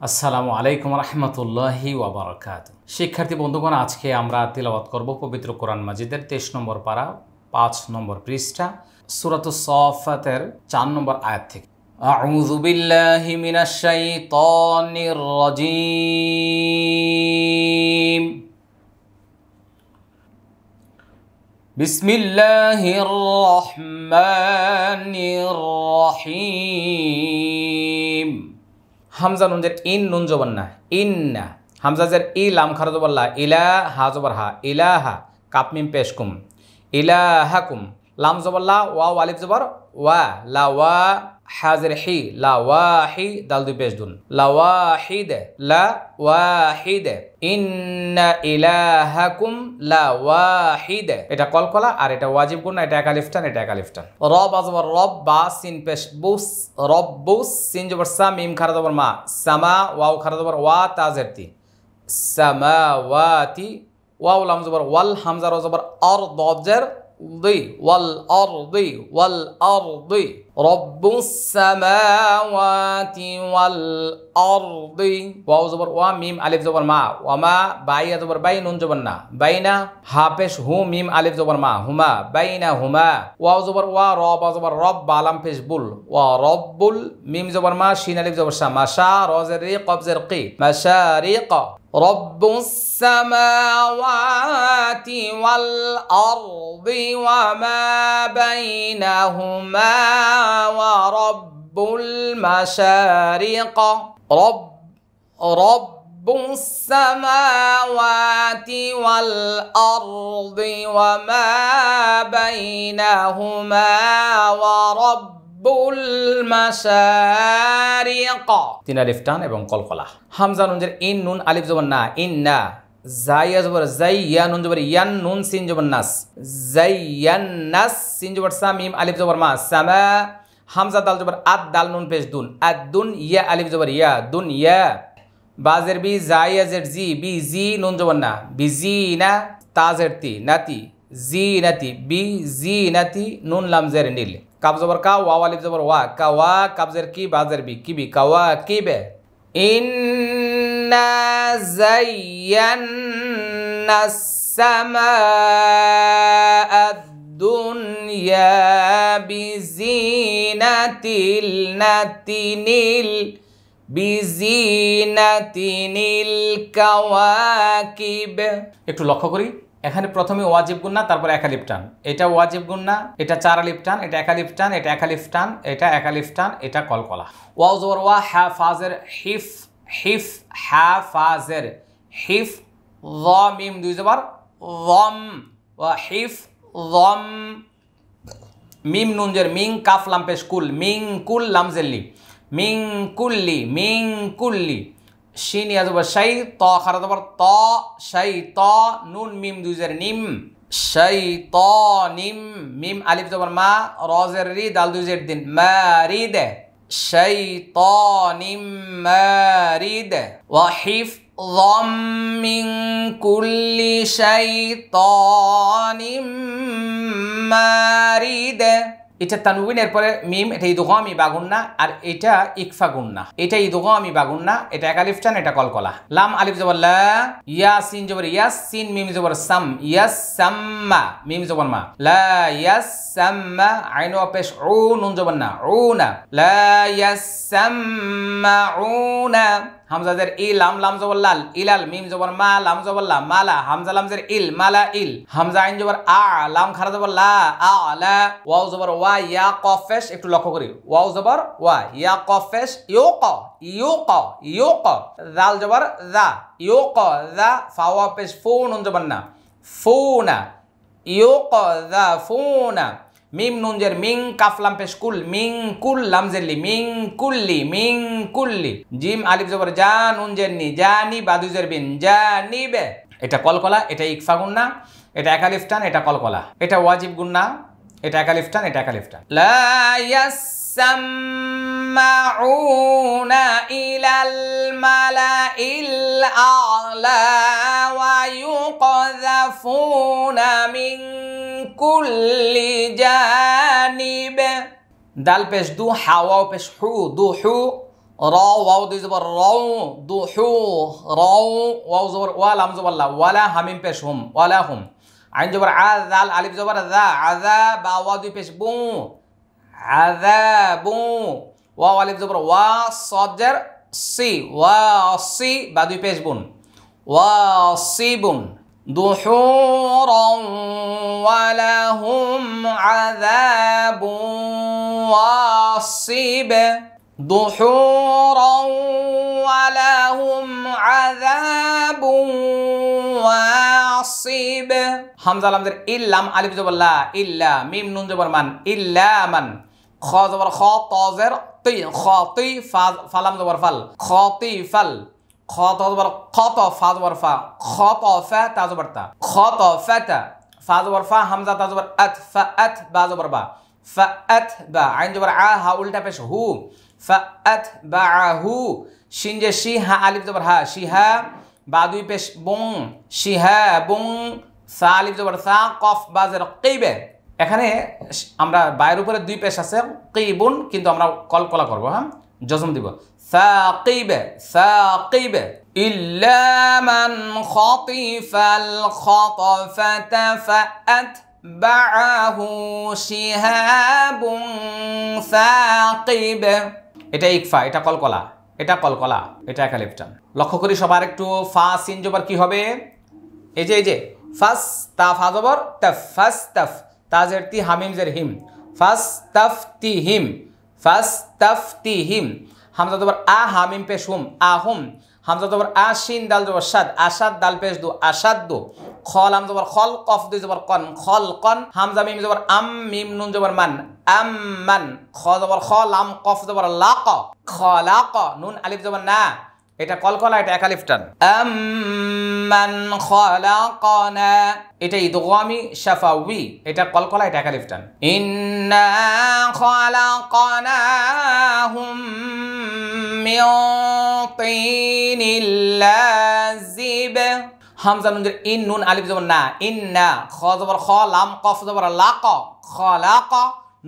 আসসালামু আলাইকুম রহমতুল্লাহি ওয়া বারাকাতুহু। শিক্ষার্থী বন্ধুগণ, আজকে আমরা তিলাওয়াত করব পবিত্র কোরআন মাজিদের 23 নম্বর পারা 5 নম্বর পৃষ্ঠা সূরাতুস সাফাতের 4 নম্বর আয়াত থেকে। আউযু বিল্লাহি মিনাশ শাইতানির রাজীম। বিসমিল্লাহির রহমানির রহিম। হামজা নুন জের ইন নুন জবর না ইন্না। হামজা জের ই লাম খারা জবর লা ইলা হা জবর হা ইলাহা কাপ মিম পেশ কুম ইলাহাকুম লাম জবর লা ওয়াও আলিফ জবর ওয়া লা ওয়া হাজের হি লা ওয়াহি দাল দুই পেশ দুন লা ওয়াহিদ লা ওয়াহিদ ইন্না ইলাহাকুম লা ওয়াহিদ। এটা কলকলা আর এটা ওয়াজিব গুণ, এটা একা লিফটান, এটা একা লিফটান। রব আজবর রব বা সিন পেশ বুস রব্বুস সিন জবর সা মিম খারা জবর মা সামা ওয়াও খারা জবর ওয়া তাজেরতি সামাওয়াতি ওয়াও লাম জবর ওয়াল হামজা র জবর আর দজের দি ওয়াল আরদি ওয়াল আরদি রব্বুস সামাওয়াতি ওয়াল আরদি ওয়াও জবর ওয়া মিম আলিফ জবর মা ওয়ামা বাইয়া জবর বাই নুন জবর না বাইনা হা পেশ হু মিম আলিফ জবর মা হুমা বাইনা হুমা ওয়াও জবর ওয়া র বা জবর রব বা লাম পেশ বুল ওয়া রব্বুল মিম জবর মা শিন আলিফ জবর শা মাশা র জের রি কব জের কি মাশারিক রব্বুস সামাওয়াতি ওয়াল আরদি ওয়ামা বাইনাহুমা ওয়া রব্বুল মাশারিক রব্বুস সামাওয়াতি ওয়াল আরদি ওয়ামা বাইনাহুমা ওয়া রব্বুল মাশারিক। তিন আলিফ টান এবং কলকলা। হামজা নুন জের ইন নুন আলিফ জবর না ইন্না জাইয়া জবর জাইয়া নুন জবর ইয়ান নুন সিন জবর নাস জাইয়ান্নাস সিন জবর সা মিম আলিফ জবর মা সামা হামজা দাল জবর আদ দাল নুন পেশ দুন আদ-দুন ইয়া আলিফ জবর ইয়া দুনিয়া বাজের বি জাইয়া জের জি বি জি নুন জবর না বিজিনা তাজের তি নাতি জিনাতি বি জিনাতি নুন লাম জের নীল কাব জবর কা ওয়াও আলিফ জবর ওয়া কাওয়া কাবজের কি বাজের বি কিবি কাওয়া কিবে ইন্না যায়্যান্নাস সামাআদ দুনিয়া বিজিনাতিল নাতিনিল বিজিনাতিনিল কাওয়াকিব। একটু লক্ষ্য করি, এখানে প্রথমে ওয়াজিব গুন্না, তারপর একালিফ টান। এটা ওয়াজিব গুন্না, এটা চার আলিফ টান, এটা একালিফ টান, এটা একালিফ টান, এটা একালিফ টান, এটা কলকলা। ওয়াও জবর ওয়া হা ফাজের হিফ হিফ হা ফাজের হিফ য মিম দুই জবর যম ওয়া হিফ যম মিম নুন জের মিং কাফ লাম পেশ কুল মিং কুল লাম জেল্লি মিং কুল্লি মিং কুল্লি শিন ইয়া জবর শাই ত খারা জবর ত শাই ত নুন মিম দুই জের নিম শাইতানিম মিম আলিফ জবর মা র জের রি দাল দুই জের দিন মারিদ শাইতানিম মারিদ ওয়া হিফযাম মিন কুল্লি শাইতানিম মারিদ। এটা তানউইনের পরে মিম, এটা ইদগামি বাগুন্না, আর এটা ইকফা গুন্না। এটা ইদগামি বাগুন্না, এটা একালিফ টান, এটা কলকলা। লাম আলিফ জবর লা ইয়া সিন জবর ইয়াস সিন মিম জবর সাম ইয়াস সাম্মা মিম জবর মা লা ইয়াস সাম্মা আইন পেশ উ নুন জবর না উনা লা ইয়াস সাম্মাউনা হামজা জের ই লাম লাম জবর লাল ইলাল মিম জবর মা লাম জবর লা মালা হামজা লাম জের ইল মালা ইল হামজা আইন জবর আ লাম খারা জবর লা আলা ওয়াও জবর ওয়া ইয়া কফ পেশ। একটু লক্ষ্য করি, ওয়াও জবর ওয়া ইয়া কফ পেশ ইউক ইউক ইউক জাল জবর যা ইউক যা ফাওয়া পেশ ফু নুন জবর না ফুনা ইউক যা ফুনা মিম নুন জের মিং কাফ লাম পেশ কুল মিং কুল লাম জেরলি মিং কুল্লি মিং কুল্লি জিম আলিফ জবর জা নুন জের নি জানি বাদু জের বিন জানিবে। এটা কলকলা, এটা ইকফা গুন্না, এটা একালিফ টান, এটা কলকলা। এটা ওয়াজিব গুন্না, এটা একালিফ টান, এটা একালিফ টান। লা ইয়াসমাউনা ইলাল মালাইল আ'লা ওয়া ইউকযাফুনা মিন কুল্লি জানিব দাল পেশ দু হাওয়া পেশ হু দু হু র ওয়াও দুই জবর রও দুহু রও ওয়াও জবর ওয়া লাম জবর লা ওয়ালা হামিম পেশ হুম ওয়ালা হুম আইন জবর আ জাল আলিফ জবর যা আযা বা ওয়া দুই পেশ বু আযাবু ওয়া আলিফ জবর ওয়া সাদ জের সি ওয়া সি বা দুই পেশ বুন ওয়া সিবুন দুহুরান ওয়া লাহুম আযাবুন ওয়াসিব দুহুরান ওয়া লাহুম আযাবুন ওয়াসিব হামজা লাম জের ইল্লাম আলিফ জবর লা ইল্লা মিম নুন জবর মান ইল্লা মান খ জবর খ ত জের তি খাতি ফা লাম জবর ফাল খাতিফাল খ ত জবর খত ফা জবর ফা খতফা তা জবর তা খতফাতা ফা জবর ফা হামজা তা জবর আত ফাআত বা জবর বা ফাআত বা আইন জবর আ হা উল্টা পেশ হু ফাআত বাহু শিন যে শি হা আলিফ জবর হা শিহা বা দুই পেশ বুং শিহা বুং সা আলিফ জবর সা কফ বা জের কিবে এখানে আমরা বায়ের উপরে দুই পেশ আছে কিবুন কিন্তু আমরা কলকলা করব হ্যাঁ জজম দিব সাকিবে সাকিবে ইল্লা মান খাতিফাল খাতফাতা ফাআত বাহু শিহাবুন সাকিব এটা ইকফা এটা কলকলা এটা কলকলা এটা একালিফ টান লক্ষ্য করি সবার একটু ফা সিন জবর কি হবে এই যে ফাস তা ফা জবর তাফ ফাস তাফ তা জের তি হামিম জের হিম ফাস তাফতি হিম ফাস তাফতি হিম হামজা জবর আ হামিম পেশ হুম আহুম হামজা জবর আ শিন দাল জবর শাদ আশাদ দাল পেশ দু আশাদ্দু খ লাম জবর খল কফ দুই জবর কন খল কন হামজা মিম জবর আম মিম নুন জবর মান আম মান খ জবর খ লাম কফ জবর লাক খলাক নুন আলিফ জবর না এটা কলকলা এটা একালিফ টান আম্মান খলাকনা এটা ইদগামি শাফাউই এটা কলকলা এটা একালিফ টান ইন্না খলাকনাহুম মিন তিনিল লাযিব হামজা নুন ইন নুন আলিফ জবর না ইন্না খ জবর খ লাম কফ জবর লাক খলাক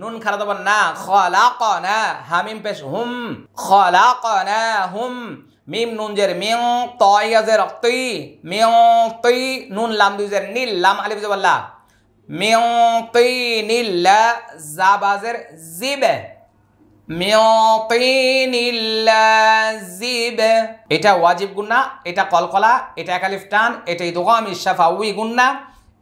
নুন খারা জবর না খলাকনা হামিম পেশ হুম খলাকনাহুম মিম নুন জের মিং তয় জের তি মিং তি নুন লাম দুই জের নীল লাম আলিফ জবর লা মিং তি নীল লা জাবাজের জিবে মিং তি নীল লা জিবে এটা ওয়াজিব গুন্না এটা কলকলা এটা একালিফ টান এটা ইদগামি শাফাউই গুন্না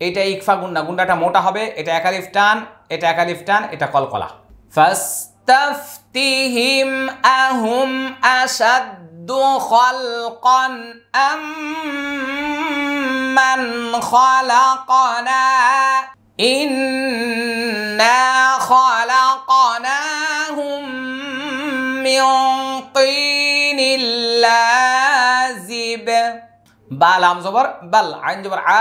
এটা ইকফা গুন্না গুন্নাটা মোটা হবে এটা একালিফ টান এটা একালিফ টান এটা কলকলা ফাস্তাফতিহিম আহুম আশাদ خلقا أمن خلقنا إنا خلقناهم من طين لازب বালাম জবর বাল আইন জবর আ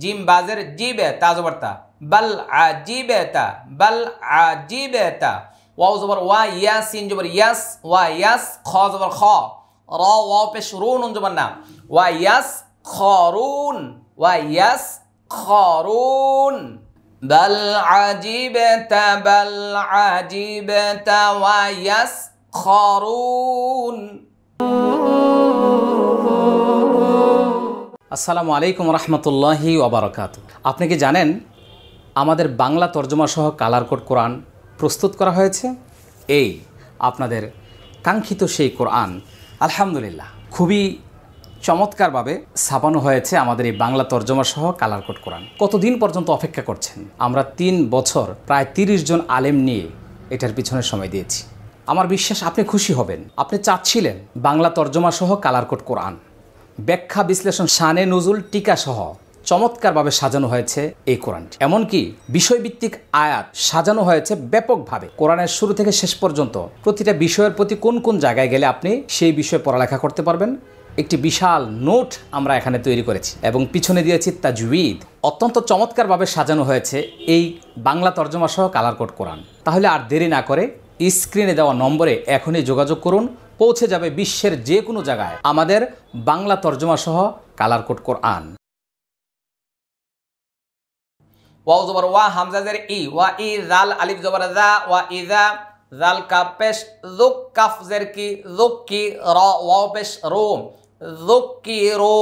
জিম বাজের জিবে তা জবর তা বাল আজিবেতা বাল আজিবেতা ওয়াও জবর ওয়া ইয়াসিন জবর ইয়াস ওয়া ইয়াস খ জবর খ র ওয়াও পেশ রু নুন জবর না ওয়া ইয়াস খরুন ওয়া ইয়াস খরুন বাল আজিবেতা ওয়া ইয়াস খরুন আসসালামু আলাইকুম রহমতুল্লাহি ওয়া বারাকাতুহু আপনি কি জানেন আমাদের বাংলা তর্জমা সহ কালার কোড কোরআন প্রস্তুত করা হয়েছে এই আপনাদের কাঙ্ক্ষিত সেই কোরআন আলহামদুলিল্লাহ খুবই চমৎকারভাবে ছাপানো হয়েছে আমাদের এই বাংলা তর্জমা সহ কালার কোড কোরআন কতদিন পর্যন্ত অপেক্ষা করছেন আমরা 3 বছর প্রায় 30 জন আলেম নিয়ে এটার পিছনে সময় দিয়েছি আমার বিশ্বাস আপনি খুশি হবেন আপনি চাচ্ছিলেন বাংলা তর্জমা সহ কালার কোড কোরআন ব্যাখ্যা বিশ্লেষণ শানে নুজুল টিকা সহ চমৎকারভাবে সাজানো হয়েছে এই কোরআনটি এমনকি বিষয়ভিত্তিক আয়াত সাজানো হয়েছে ব্যাপকভাবে কোরআনের শুরু থেকে শেষ পর্যন্ত প্রতিটা বিষয়ের প্রতি কোন কোন জায়গায় গেলে আপনি সেই বিষয়ে পড়ালেখা করতে পারবেন একটি বিশাল নোট আমরা এখানে তৈরি করেছি এবং পিছনে দিয়েছি তাজউইদ অত্যন্ত চমৎকারভাবে সাজানো হয়েছে এই বাংলা তর্জমা সহ কালার কোড কোরআন তাহলে আর দেরি না করে স্ক্রিনে দেওয়া নম্বরে এখনই যোগাযোগ করুন পৌঁছে যাবে বিশ্বের যে কোনো জায়গায় আমাদের বাংলা তর্জমা সহ কালার কোড কোরআন ওয়াও জবর ওয়া হামজা জের ই ওয়া ই জাল আলিফ জবর জা ওয়া ইজা জাল কাফ পেশ যুক কাফ জের কি যুক কি র ওয়াও পেশ রো যুক কি রো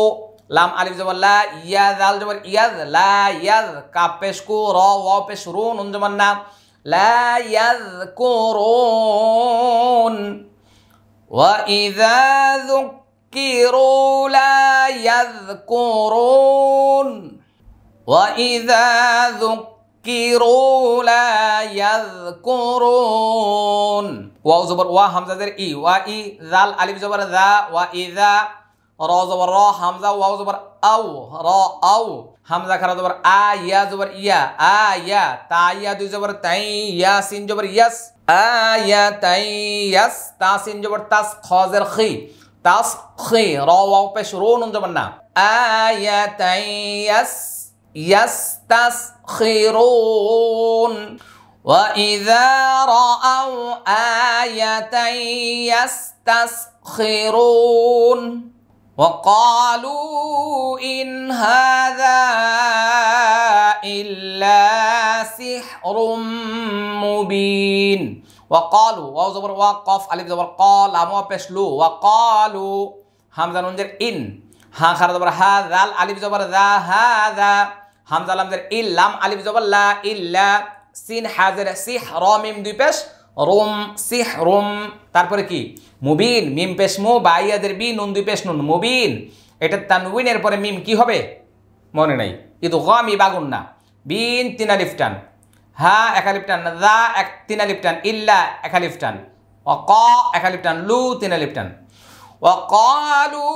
লাম আলিফ জবর লা ইয়া জাল জবর ইয়াদ লা ইয়াদ কাফ পেশ কু র ওয়াও পেশ রু নুন জবর না লা ইয়াযকুরুন ওয়া ইযা যুক্কিরু লা ইয়াযকুরুন ওয়া ইযা যুক্কিরু লা ইয়াযকুরুন ওয়াও জবর ওয়া হামজা জের ই ওয়া ই জাল আলিফ জবর যা ওয়া ইযা র জবর র হামজা ওয়াও জবর আও র আও হামজা খারা জবর আ ইয়া জবর ইয়া আ ইয়া তা ইয়া দুই জবর তাই ইয়া সিন জবর ইয়াস আয়া তাই ইয়াস তা সিন জবর তাস খ জের খি তাস খি র ওয়াও পেশ রু নুন জবর না আয়া তাই ইয়াস يستسخرون وإذا رأوا آية يستسخرون وقالوا إن هذا إلا سحر مبين وقالوا واو زبر وقف ألف زبر قال لام পেশ লু وقالوا হামজা নুন জের ইন হা খারা জবর হা জাল আলিফ জবর যা হাযা হামজা লাম জের ইল লাম আলিফ জবর লা ইল্লা সিন হাজের সিহ র মিম দুই পেশ রুম সিহরুম তারপরে কি মুবিন মিম পেশ মু বা ইয়াদের বি নুন দুই পেশ নুন মুবিন এটা তানউইনের পরে মিম কি হবে মনে নাই ইদগামি বাগুন্না বিন তিন আলিফ টান হা এক আলিফ টান যা এক তিন আলিফ টান ইল্লা এক আলিফ টান ওয়া ক এক আলিফ টান লু তিন আলিফ টান وقالوا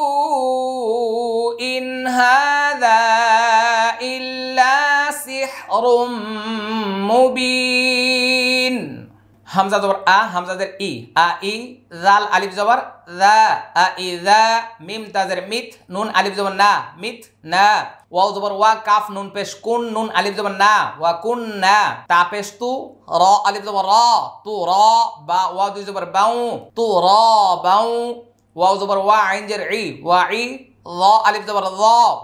إن هذا إلا سحر مبين হামজা জবর আ হামজা জের ই আ ই জাল আলিফ জবর যা আ ইযা মিম তাজের মিত নুন আলিফ জবর না মিত না ওয়াও জবর ওয়া কাফ নুন পেশ কুন নুন আলিফ জবর না ওয়া কুননা তা পেশ তু র আলিফ জবর র তু র বা ওয়া দুই জবর বাউ তু র বাউ ওয়াও জবর ওয়া আইন জের ই ওয়া ই য আলিফ জবর য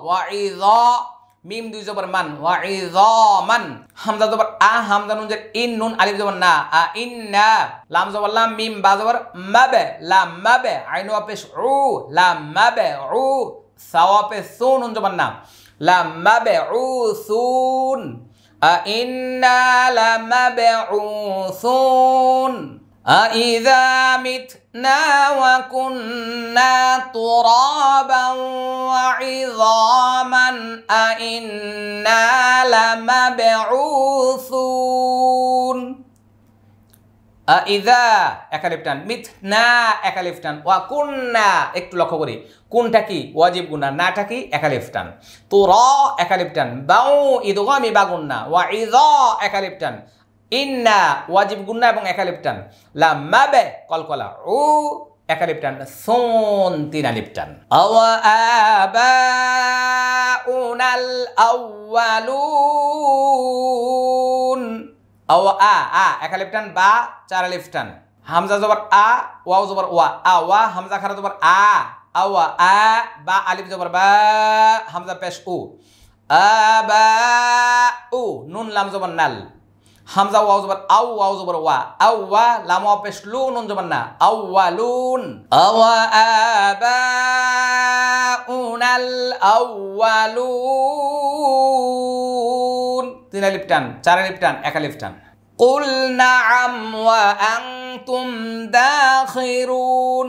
ওয়া ই য মিম দুই জবর মান ওয়া ই য মান হামজা জবর আ হামজা নুন জের ইন নুন আলিফ জবর না আ ইন্না লাম জবর লাম মিম বা জবর মাবে লাম মাবে আইন ওয়া পেশ উ লাম মাবে উ সাওয়া পেশ সু নুন জবর না লাম মাবে উ সুন আ ইন্না লামাবউসুন أإذا متنا وكنا ترابا وعظاما أإنا لمبعوثون أإذا একালিফটান মিথনা একালিফটান ওয়া কুন্না একটু লক্ষ্য করি কোনটা কি ওয়াজিব গুণা নাটা কি একালিফটান তুরা একালিফটান বাউ ইদগামি বাগুন্না ওয়া ইযা একালিফটান ইন্না ওয়াজিব গুন্না এবং একালিফটান লাম মাবে কলকলা উ একালিফটান সুন তিন আলিফটান আওয়া আবাউনাল আউয়ালুন আওয়া আ একালিফটান বা চার আলিফটান হামজা জবর আ ওয়াও জবর ওয়া আওয়া হামজা খারা জবর আ আওয়া আ বা আলিফ জবর বা হামজা পেশ উ আবা উ নুন লাম জবর নাল হামজা ওয়াও জবর আও ওয়াও জবর ওয়া আওয়া লাম ওয়া পেশ লু নুন জবর না আওয়ালুন আওয়া আবাউনাল আউয়ালুন তিন আলিফ টান চার আলিফ টান এক আলিফ টান কুল নাআম ওয়া আনতুম দাখিরুন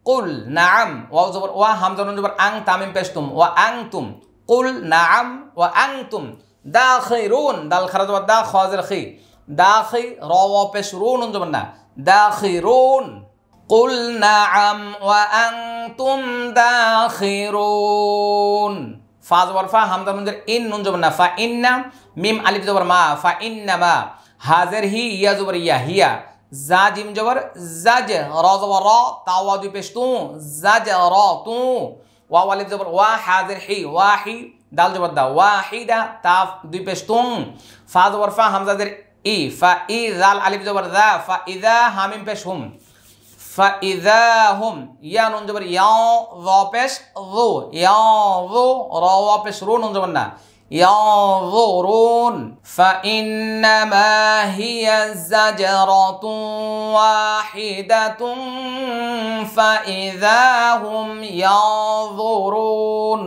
কুল নাআম ওয়াও জবর ওয়া হামজা নুন জবর আং তামিম পেশ তুম ওয়া আনতুম কুল নাআম ওয়া আনতুম দাখিরুন দাল খারা জবর দা খাজের খি দাখি র ওয়া পেশ রু নুন জবর না দাখিরুন কুল নাআম ওয়া আনতুম দাখিরুন ফা জবর ফা হামজা নুন জের ইন নুন জবর না ফা ইন্না মিম আলিফ জবর মা ফা ইন্নামা হাজের হি ইয়া জবর ইয়া হিয়া জা জিম জবর জাজ র জবর র তা ওয়া দুই পেশ তু জাজ র তু ওয়া আলিফ জবর ওয়া হাজের হি ওয়াহি দাল জবর দা ওয়াহিদা তা দুই পেশ তুম ফা জবর ফা হামজা জের ই ফা ই জাল আলিফ জবর দা ফা ইযা হামিম পেশ হুম ফা ইযা হুম ইয়া নুন জবর ইয়া য পেশ যু ইয়া যু র ওয়া পেশ রু নুন জবর না ينظرون فإنما هي زجرة واحدة فإذا هم ينظرون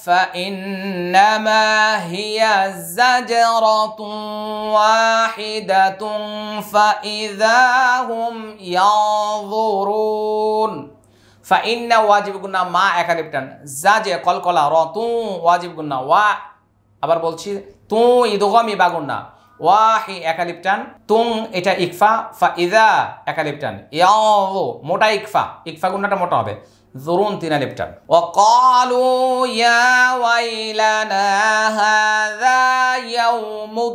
فإنما هي زجرة واحدة فإذا هم ينظرون ফাইন্না ওয়াজিব গুন্না মা একালিপটান জাজে কলকলা র তু ওয়াজিব গুন্না ওয়া আবার বলছি তু ইদগামি বাগুন্না ওয়াহি একালিপটান তুং এটা ইকফা ফাইদা একালিপটান ইয়াউ মোটা ইকফা গুন্নাটা মোটা হবে জুরুন তিন আলিপটান ওয়া ক্বালু ইয়া ওয়াইলানা হাযা ইয়াউমুদ্দিন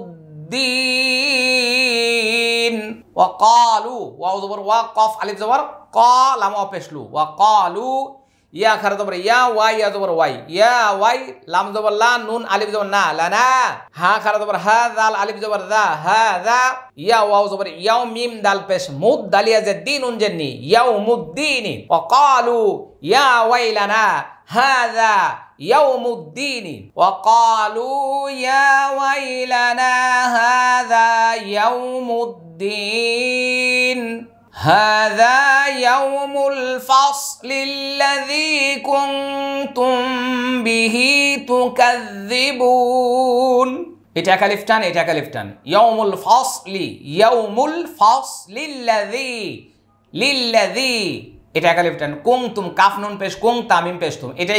ওয়া ক্বালু ওয়া জবর ওয়া কফ আলিফ জবর লাম অপেশলু ওয়া ক্বালু ইয়া খারা জবর ইয়া ওয়াই ইয়া জবর ওয়াই ইয়া ওয়াই লাম জবর লা নুন আলিফ জবর না লানা হা খারা জবর হা দাল আলিফ জবর দা হাযা ইয়া ওয়াও জবর ইয়াও মিম দাল পেশ মুদ দালিয়া জাদ্দিনুন জান্নি ইয়াউমুদ্দিন ওয়া ক্বালু ইয়া ওয়াইলানা হাযা ইয়াউমুদ্দিন ওয়া ক্বালু ইয়া ওয়াইলানা হাযা ইয়াউমুদ্দিন هذا يوم الفصل الذي كنتم به تكذبون এটা কালিফটান ইয়াউমুল ফাসলি লিল্লাযী এটা কালিফটান কুনতুম কাফ নুন পেশ কুন তামিম পেশ তুম এটা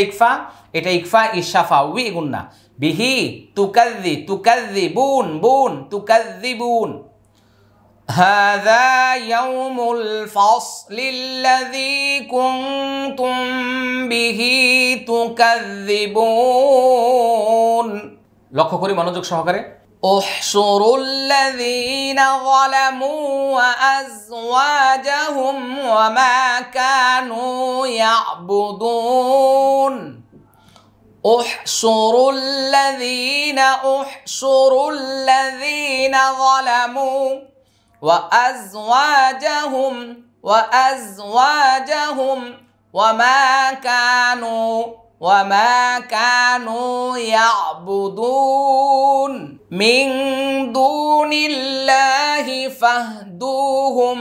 ইকফা ইশাফা উই গুন্না বিহি তুকাযযিবুন هذا يوم الفصل الذي كنتم به تكذبون লক্ষ্য করি মনোযোগ সহকারে احشروا الذين ظلموا وأزواجهم وما كانوا يعبدون احشروا الذين ظلموا وأزواجهم وما كانوا يعبدون من دون الله فاهدوهم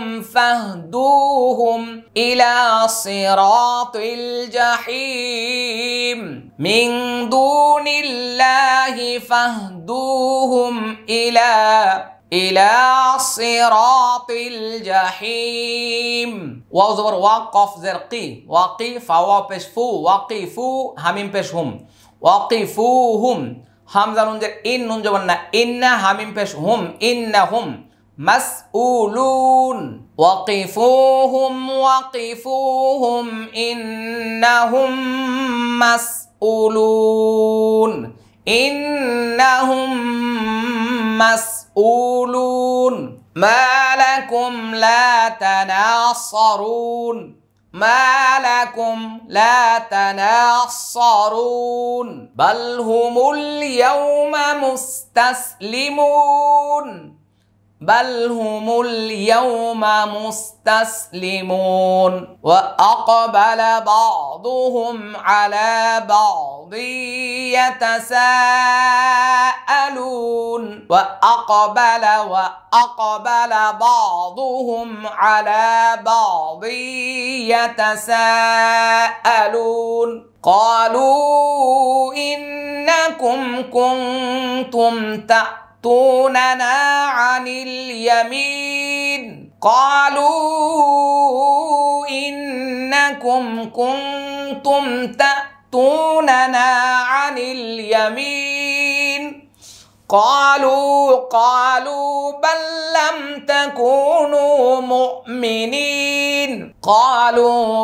إلى صراط الجحيم من دون الله فاهدوهم إلى صراط الجحيم واو زبر وقف زرقي وقي فوا পেশ ফু ওয়াকিফু হামিম পেশ হুম ওয়াকিফুহুম হামজা নুন জের ইন নুন জবর না ইন্না হামিম পেশ হুম ইন্নাহুম মাসউলুন ওয়াকিফুহুম ইন্নাহুম মাসউলুন ما لكم لا تناصرون بل هم اليوم مستسلمون وأقبل بعضهم على بعض يتساءلون وأقبل بعضهم على بعض يتساءلون قالوا إنكم كنتم تأتوننا عن اليمين قالوا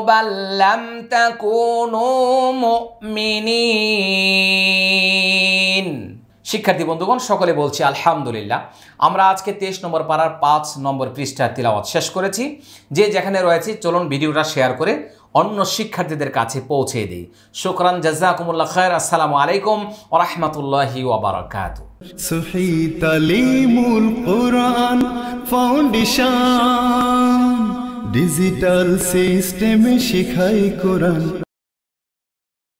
بل لم تكونوا مؤمنين শিক্ষার্থী বন্ধুগণ সকলে বলছি আলহামদুলিল্লাহ। আমরা আজকে 23 নম্বর পারার 5 নম্বর পৃষ্ঠার তিলাওয়াত শেষ করেছি। যে যেখানে রয়েছে চলুন ভিডিওটা শেয়ার করে অন্য শিক্ষার্থীদের কাছে পৌঁছে দিই। শুকরান, জাযাকুমুল্লাহ খায়র। আসসালামু আলাইকুম ওয়া রাহমাতুল্লাহি ওয়া বারাকাতুহু। সহি তালিমুল কুরআন ফাউন্ডেশন ডিজিটাল সিস্টেমে শেখায় কোরআন।